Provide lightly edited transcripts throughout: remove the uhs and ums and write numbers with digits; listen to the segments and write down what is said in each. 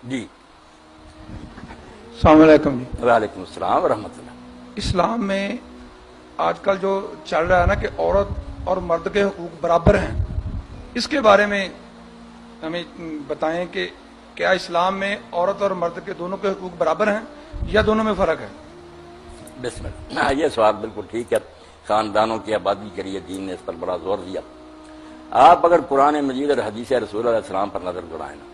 جی السلام علیکم جی۔ وعلیکم السلام ورحمۃ اللہ۔ اسلام میں آج کل جو چل رہا ہے نا کہ عورت اور مرد کے حقوق برابر ہیں، اس کے بارے میں ہمیں بتائیں کہ کیا اسلام میں عورت اور مرد کے دونوں کے حقوق برابر ہیں یا دونوں میں فرق ہے؟ بسم اللہ۔ یہ سوال بالکل ٹھیک ہے، خاندانوں کی آبادی کے لیے دین نے اس پر بڑا زور دیا۔ آپ اگر قرآن مجید اور حدیث رسول علیہ السلام پر نظر دوڑائیں نا،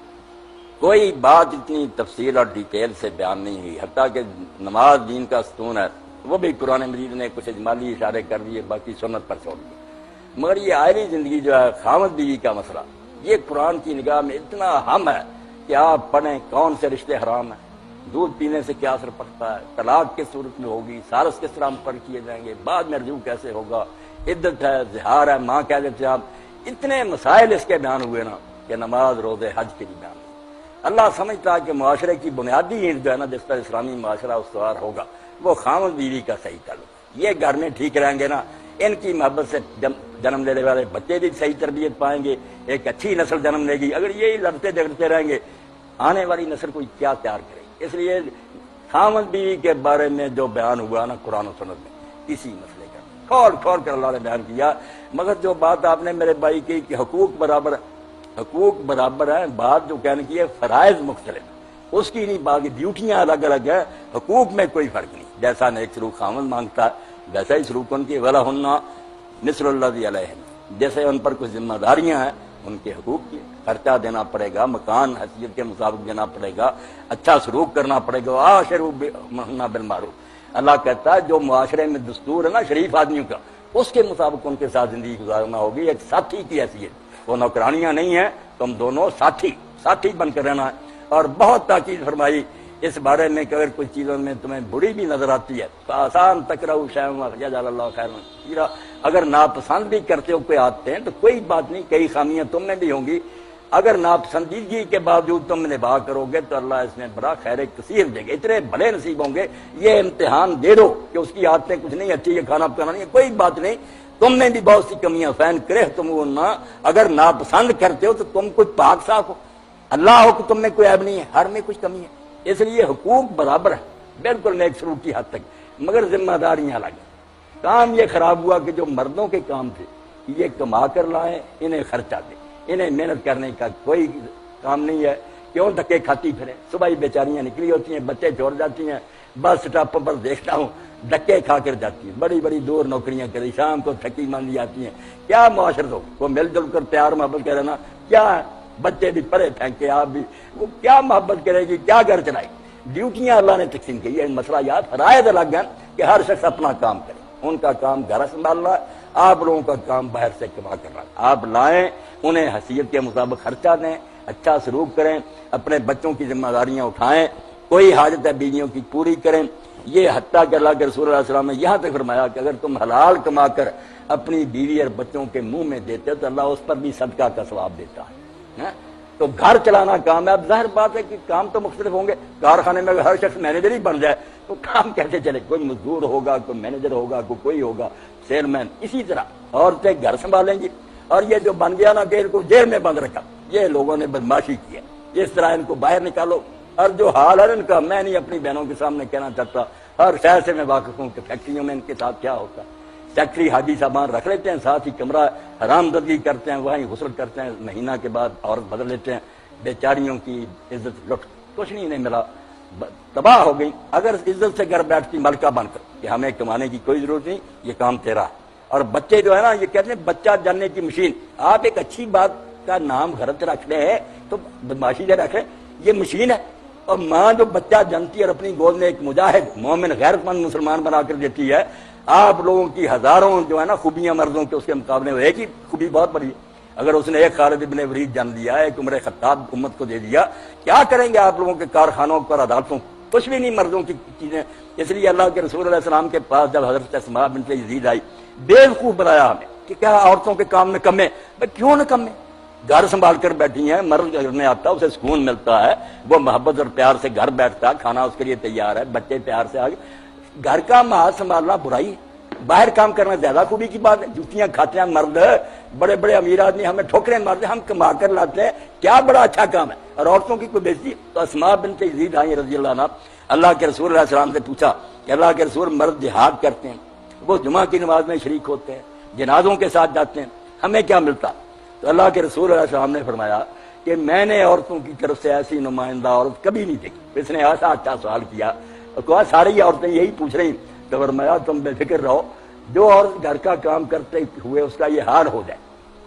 کوئی بات اتنی تفصیل اور ڈیٹیل سے بیان نہیں ہوئی، حتیٰ کہ نماز دین کا ستون ہے وہ بھی قرآن مجید نے کچھ اجمالی اشارے کر دیے، باقی سنت پر چھوڑ دیے۔ مگر یہ آئلی زندگی جو ہے خامد بیوی کا مسئلہ، یہ قرآن کی نگاہ میں اتنا اہم ہے کہ آپ پڑھیں کون سے رشتے حرام ہیں، دودھ پینے سے کیا اثر پڑتا ہے، طلاق کس صورت میں ہوگی، سارس کس طرح مقرر کیے جائیں گے، بعد میں رجوع کیسے ہوگا، عدت ہے، زہار ہے، ماں کہہ دیتے ہیں آپ، اتنے مسائل اس کے بیان ہوئے نا کہ نماز روزے حج کے لیے بیان ہوئے۔ اللہ سمجھتا ہے کہ معاشرے کی بنیادی اینٹ جو ہے نا جس پر اسلامی معاشرہ استوار ہوگا وہ خامد بیوی کا صحیح تعلق، یہ گھر میں ٹھیک رہیں گے نا، ان کی محبت سے جنم لینے والے بچے بھی صحیح تربیت پائیں گے، ایک اچھی نسل جنم لے گی۔ اگر یہی لڑتے جھگڑتے رہیں گے آنے والی نسل کو کیا تیار کرے گی؟ اس لیے خامد بیوی کے بارے میں جو بیان ہوا نا قرآن و سنت میں اسی مسئلے کا کھول کھول کر اللہ نے بیان کیا۔ مگر جو بات آپ نے میرے بھائی کی کہ حقوق برابر ہے، حقوق برابر ہیں، بات جو کہنے کی ہے فرائض مختلف ہیں، اس کی نہیں، باقی ڈیوٹیاں الگ الگ ہیں، حقوق میں کوئی فرق نہیں۔ جیسا نیک سلوک خامد مانگتا ہے ویسا ہی سلوک ان کی، وَلَهُنَّ نِصْفُ الَّذِي عَلَيْهِنَّ، جیسے ان پر کچھ ذمہ داریاں ہیں ان کے حقوق کی، خرچہ دینا پڑے گا، مکان حیثیت کے مطابق دینا پڑے گا، اچھا سلوک کرنا پڑے گا، وَعَاشِرُوا بِالْمَعْرُوفِ بِالْمَعْرُوفِ۔ اللہ کہتا ہے جو معاشرے میں دستور ہے نا شریف آدمیوں کا، اس کے مطابق ان کے ساتھ زندگی گزارنا ہوگی، ایک ساتھی کی حیثیت، وہ نوکرانیاں نہیں ہیں، تم دونوں ساتھی بن کر رہنا ہے۔ اور بہت تاکید فرمائی اس بارے میں کہ اگر کچھ چیزوں میں تمہیں بری بھی نظر آتی ہے تو آسان تکرہوا شیئا ویجعل اللہ خیرا کثیرا، اگر ناپسند بھی کرتے ہو کوئی آتے ہیں تو کوئی بات نہیں، کئی خامیاں تم میں بھی ہوں گی، اگر ناپسندیدگی کے باوجود تم نبھا کرو گے تو اللہ اس میں بڑا خیر کثیر دے گا، اتنے بڑے نصیب ہوں گے۔ یہ امتحان دے دو کہ اس کی عادتیں کچھ نہیں اچھی، یہ کھانا پکانا نہیں، کوئی بات نہیں، تم میں بھی بہت سی کمیاں، فین کرہ تم اگر ناپسند کرتے ہو تو تم کچھ پاک صاف ہو، اللہ ہو کہ تم میں کوئی عیب نہیں ہے، ہر میں کچھ کمی ہے۔ اس لیے حقوق برابر ہے بالکل نیک سلوک کی حد تک، مگر ذمہ داریاں الگ ہیں۔ کام یہ خراب ہوا کہ جو مردوں کے کام تھے یہ کما کر لائیں، انہیں خرچہ دیں، انہیں محنت کرنے کا کوئی کام نہیں ہے، کیوں دھکے کھاتی پھریں؟ صبح ہی بیچاریاں نکلی ہوتی ہیں، بچے چھوڑ جاتی ہیں، بس سٹاپوں پر دیکھتا ہوں دھکے کھا کر جاتی ہیں، بڑی بڑی دور نوکریاں کری، شام کو تھکی ماندی آتی ہیں۔ کیا معاشرت ہو؟ وہ مل جل کر پیار محبت کر رہنا کیا ہے؟ بچے بھی پڑھے پھینکے، آپ بھی، وہ کیا محبت کرے گی، کیا گھر چلائے گی؟ ڈیوٹیاں اللہ نے تقسیم کی ہے، مسئلہ یاد فرائض الگ ہیں کہ ہر شخص اپنا کام کرے، ان کا کام گھر سنبھالنا ہے، آپ لوگوں کا کام باہر سے کما کر رہا ہے، آپ لائیں، انہیں حیثیت کے مطابق خرچہ دیں، اچھا سلوک کریں، اپنے بچوں کی ذمہ داریاں اٹھائیں، کوئی حاجت ہے بیویوں کی پوری کریں۔ یہ حتیٰ کہ اللہ کے رسول علیہ السلام نے یہاں تک فرمایا کہ اگر تم حلال کما کر اپنی بیوی اور بچوں کے منہ میں دیتے ہو تو اللہ اس پر بھی صدقہ کا ثواب دیتا ہے۔ تو گھر چلانا کام ہے، اب ظاہر بات ہے کہ کام تو مختلف ہوں گے، کارخانے میں اگر ہر شخص مینیجر ہی بن جائے تو کام کیسے چلے؟ کوئی مزدور ہوگا، کوئی مینیجر ہوگا، کوئی ہوگا سیل مین، اسی طرح عورتیں گھر سنبھالیں گی۔ اور یہ جو بن گیا نا کہ ان کو جیل میں بند رکھا، یہ لوگوں نے بدماشی کی ہے، اس طرح ان کو باہر نکالو۔ اور جو حال ہے ان کا، میں نہیں اپنی بہنوں کے سامنے کہنا چاہتا، ہر شہر سے میں واقف ہوں کہ فیکٹریوں میں ان کے ساتھ کیا ہوتا ہے۔ سیکٹری حاجی صاحبان رکھ لیتے ہیں، ساتھ ہی کمرہ حرام زدگی کرتے ہیں، وہیں غسل کرتے ہیں، مہینہ کے بعد عورت بدل لیتے ہیں، بیچاریوں کی عزت لٹ، کچھ نہیں انہیں ملا، تباہ ہو گئی۔ اگر عزت سے گھر بیٹھتی ملکہ بن کر کہ ہمیں کمانے کی کوئی ضرورت نہیں، یہ کام تیرا ہے۔ اور بچے جو ہے نا یہ کہتے ہیں بچہ جاننے کی مشین، آپ ایک اچھی بات کا نام غلط رکھ رہے ہیں تو بدماشی سے رکھ رہے ہیں، یہ مشین ہے۔ اور ماں جو بچہ جانتی ہے اور اپنی گود میں ایک مجاہد مومن غیرت مند مسلمان بنا کر دیتی ہے، آپ لوگوں کی ہزاروں جو ہے نا خوبیاں مردوں کے اس کے مقابلے میں ایک ہی خوبی بہت بڑی ہے۔ اگر اس نے ایک خالد بن ولید جان لیا، ایک عمر خطاب امت کو دے دیا، کیا کریں گے آپ لوگوں کے کارخانوں پر، عدالتوں؟ کچھ بھی نہیں مردوں کی چیزیں۔ اس لیے اللہ کے رسول علیہ السلام کے پاس جب حضرت اسماء بنت یزید آئی، بیوقوف بنایا ہمیں کہ کیا عورتوں کے کام میں کم ہے؟ کیوں نہ کم ہے؟ گھر سنبھال کر بیٹھی ہیں، مرد کرنے آتا ہے، اسے سکون ملتا ہے، وہ محبت اور پیار سے گھر بیٹھتا ہے، کھانا اس کے لیے تیار ہے، بچے پیار سے آگے۔ گھر کا ماحول سنبھالنا برائی ہے، باہر کام کرنا زیادہ خوبی کی بات ہے؟ جوتیاں کھاتے ہیں مرد، بڑے بڑے امیر آدمی ہمیں ٹھوکریں مارتے ہیں، ہم کما کر لاتے ہیں، کیا بڑا اچھا کام ہے، اور عورتوں کی کوئی بےزتی؟ تو اسماء بنت یزید آئی رضی اللہ عنہ، اللہ کے رسول علیہ السلام سے پوچھا کہ اللہ کے رسول مرد جہاد کرتے ہیں، وہ جمعہ کی نماز میں شریک ہوتے ہیں، جنازوں کے ساتھ جاتے ہیں، ہمیں کیا ملتا؟ تو اللہ کے رسول علیہ السلام نے فرمایا کہ میں نے عورتوں کی طرف سے ایسی نمائندہ عورت کبھی نہیں دیکھی۔ اس نے ایسا اچھا سوال کیا اور کہا ساری عورتیں یہی پوچھ رہی، تو فرمایا تم بے فکر رہو، جو عورت گھر کا کام کرتے ہوئے اس کا یہ حال ہو جائے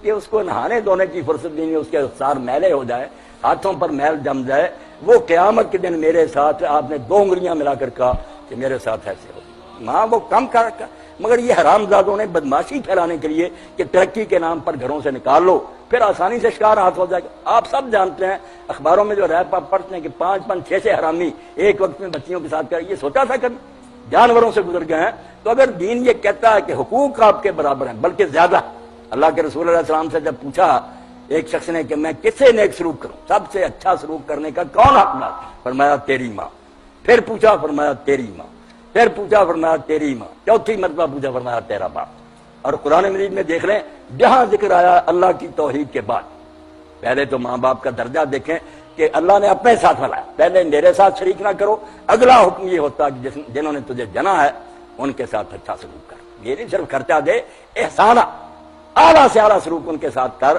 کہ اس کو نہانے دھونے کی فرصت نہیں، اس کے رخسار میلے ہو جائے، ہاتھوں پر میل جم جائے، وہ قیامت کے دن میرے ساتھ، آپ نے 2 انگلیاں ملا کر کہا کہ میرے ساتھ ایسے ہو، ماں وہ کم کر رکھا، مگر یہ حرام زادوں نے بدماشی پھیلانے کے لیے کہ ترقی کے نام پر گھروں سے نکال لو، پھر آسانی سے شکار ہاتھ ہو جائے گا۔ آپ سب جانتے ہیں، اخباروں میں جو ریپ آپ پڑھتے ہیں کہ 5 6 حرامی ایک وقت میں بچیوں کے ساتھ کر، یہ سوچا تھا کبھی؟ جانوروں سے گزر گئے ہیں۔ تو اگر دین یہ کہتا ہے کہ حقوق آپ کے برابر ہیں بلکہ زیادہ، اللہ کے رسول علیہ السلام سے جب پوچھا ایک شخص نے کہ میں کس سے نیک سلوک کروں، سب سے اچھا سلوک کرنے کا کون حقدار؟ فرمایا تیری ماں۔ پھر پوچھا، فرمایا تیری ماں۔ پھر پوچھا، فرمایا تیری ماں۔ چوتھی مرتبہ پوچھا، فرمایا تیرا باپ۔ اور قرآن مجید میں دیکھ لیں، جہاں ذکر آیا اللہ کی توحید کے بعد، پہلے تو ماں باپ کا درجہ دیکھیں کہ اللہ نے اپنے ساتھ ملایا، پہلے میرے ساتھ شریک نہ کرو، اگلا حکم یہ ہوتا کہ جنہوں نے تجھے جنا ہے ان کے ساتھ اچھا سلوک کر، یہ نہیں صرف خرچہ دے، احسانہ، اعلیٰ سے اعلیٰ سلوک ان کے ساتھ کر،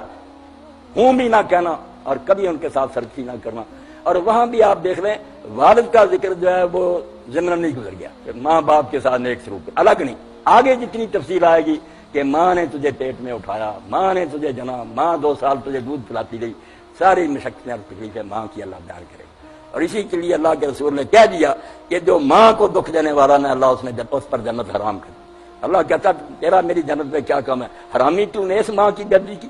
ہوں بھی نہ کہنا اور کبھی ان کے ساتھ سرکشی نہ کرنا۔ اور وہاں بھی آپ دیکھ لیں والد کا ذکر جو ہے وہ ضمن نہیں گزر گیا کہ ماں باپ کے ساتھ نیک سلوک الگ نہیں، آگے جتنی تفصیل آئے گی کہ ماں نے تجھے پیٹ میں اٹھایا، ماں نے تجھے جنا، ماں 2 سال تجھے دودھ پلاتی رہی، ساری مشقتیں اور تکلیفیں ماں کی اللہ بیان کرے گا۔ اور اسی کے لیے اللہ کے رسول نے کہہ دیا کہ جو ماں کو دکھ دینے والا نہ اللہ اس پر جنت حرام کر۔ اللہ کہتا تیرا میری جنت میں کیا کام ہے؟ حرامی تو نے اس ماں کی بدی کی۔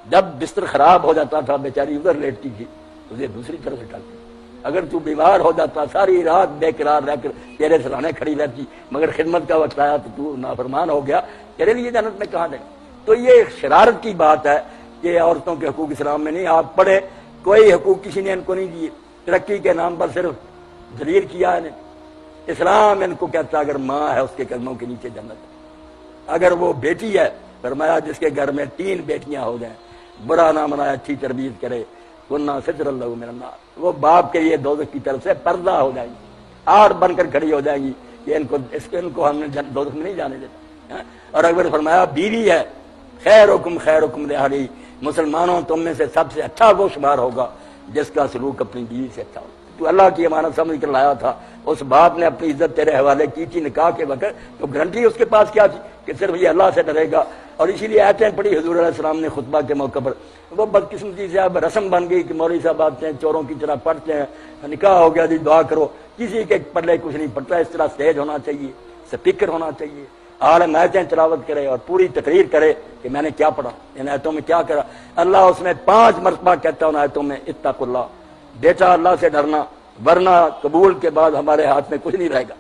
جب بستر خراب ہو جاتا تھا بیچاری ادھر لیٹتی تھی، تجھے دوسری طرف ہٹاتی، اگر تو بیمار ہو جاتا ساری رات بے قرار رہ کر تیرے سرانے کھڑی رہتی، مگر خدمت کا وقت آیا تو نافرمان ہو گیا، تیرے لیے جنت میں کہاں دے؟ تو یہ شرارت کی بات ہے کہ عورتوں کے حقوق اسلام میں نہیں۔ آپ پڑھے کوئی حقوق کسی نے ان کو نہیں دیے، ترقی کے نام پر صرف ذلیل کیا ہے۔ اسلام ان کو کہتا ہے اگر ماں ہے اس کے قدموں کے نیچے جنت ہے، اگر وہ بیٹی ہے فرمایا جس کے گھر میں 3 بیٹیاں ہو جائیں، برا نہ منائے، اچھی تربیت کرے، ورنہ ستر اللہ من النار، وہ باپ کے لیے دوزخ کی طرف سے پردہ ہو جائیں گی، آڑ بن کر کھڑی ہو جائیں گی کہ ان کو ہم نے دوزخ میں نہیں جانے دیتا۔ اور اگر فرمایا بیوی ہے، خیرکم لأہلی، مسلمانوں تم میں سے سب سے اچھا وہ شمار ہوگا جس کا سلوک اپنی بیوی سے اچھا ہوگا۔ تو اللہ کی امانت سمجھ کر لایا تھا، اس باپ نے اپنی عزت تیرے حوالے کی تھی نکاح کے وقت، تو گارنٹی اس کے پاس کیا تھی کہ صرف یہ اللہ سے ڈرے گا۔ اور اسی لیے آیتیں پڑھی حضور علیہ السلام نے خطبہ کے موقع پر، وہ بدقسمتی سے اب رسم بن گئی کہ مولوی صاحب آتے ہیں چوروں کی طرح پڑھتے ہیں، نکاح ہو گیا جی دعا کرو، کسی کے پلے کچھ نہیں پڑتا۔ اس طرح سٹیج ہونا چاہیے، سپیکر ہونا چاہیے، عالم آیتیں تلاوت کرے اور پوری تقریر کرے کہ میں نے کیا پڑھا، ان آیتوں میں کیا کرا۔ اللہ اس میں 5 مرتبہ کہتا ہے ان آیتوں میں اتقوا اللہ، بیٹا اللہ سے ڈرنا، ورنہ قبول کے بعد ہمارے ہاتھ میں کچھ نہیں رہے گا،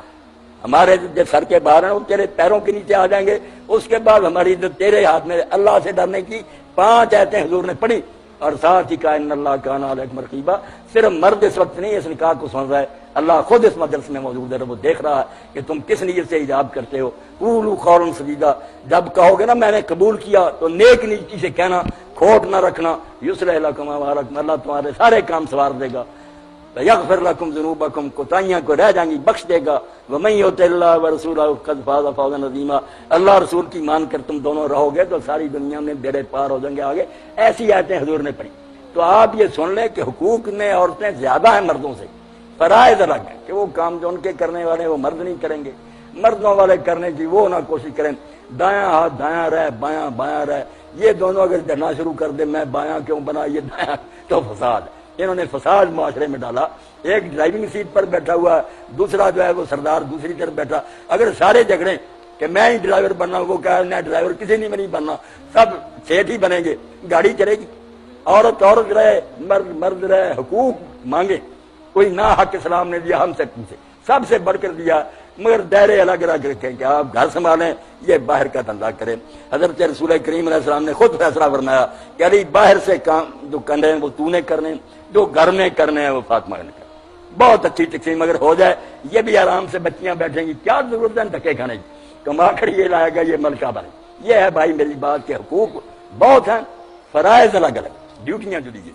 ہمارے جو سر کے باہر ہیں وہ تیرے پیروں کے نیچے آ جائیں گے، اس کے بعد ہماری عزت تیرے ہاتھ میں۔ اللہ سے ڈرنے کی 5 آیتیں حضور نے پڑھی، اور ساتھ ہی کہا ان اللہ کان علیکم رقیبا۔ صرف مرد اس وقت نہیں اس نکاح کو سن رہا ہے، اللہ خود اس مجلس میں موجود ہے، وہ دیکھ رہا ہے کہ تم کس نیت سے ایجاب کرتے ہو۔ قولوا قولا سدیدا، جب کہو گے نا میں نے قبول کیا تو نیک نیتی سے کہنا، کھوٹ نہ رکھنا۔ یصلح لکم اعمالکم، اللہ تمہارے سارے کام سنوار دے گا۔ یغفر لکم ذنوبکم، کوتاہیاں کو رہ جائیں گی بخش دے گا۔ ومن یطع اللہ ورسولہ فقد فاز فوزا عظیما، اللہ رسول کی مان کر تم دونوں رہو گے تو ساری دنیا میں بیڑے پار ہو جائیں گے۔ آگے ایسی آیتیں حضور نے پڑھی۔ تو آپ یہ سن لیں کہ حقوق میں عورتیں زیادہ ہیں مردوں سے، فرائض الگ ہیں کہ وہ کام جو ان کے کرنے والے وہ مرد نہیں کریں گے، مردوں والے کرنے کی وہ نہ کوشش کریں۔ دایاں ہاتھ دایاں رہ، بایاں بایاں رہ، یہ دونوں اگر جڑنا شروع کر دیں میں بایاں کیوں بنا یہ دایاں، تو فساد ہے۔ انہوں نے فساد معاشرے میں ڈالا۔ ایک ڈرائیونگ سیٹ پر بیٹھا ہوا ہے، دوسرا جو ہے وہ سردار دوسری طرف بیٹھا، اگر سارے جھگڑے کہ میں ہی ڈرائیور بننا، وہ کہا میں ڈرائیور کسی نے نہیں بننا، سب سیٹ ہی بنیں گے، گاڑی چلے گی۔ عورت عورت رہے، مرد مرد رہے، حقوق مانگے، کوئی نہ حق اسلام نے دیا ہم سے پوچھے، سب سے بڑھ کر دیا، مگر دائرے الگ الگ رکھیں کہ آپ گھر سنبھالیں، یہ باہر کا دھندا کریں۔ حضرت رسول کریم علیہ السلام نے خود فیصلہ فرمایا کہ علی باہر سے کام جو کرنے ہیں وہ تو نے کرنے، جو گھر میں کرنے ہیں وہ فاطمہ نے کرنے۔ بہت اچھی تقسیم اگر ہو جائے، یہ بھی آرام سے بچیاں بیٹھیں گی، کیا ضرورت ہے دھکے کھانے کی؟ کما کر یہ لائے گا یہ ملکہ بنے. یہ ہے بھائی میری بات کے حقوق بہت ہیں، فرائض الگ الگ، ڈیوٹیاں جدی جدی.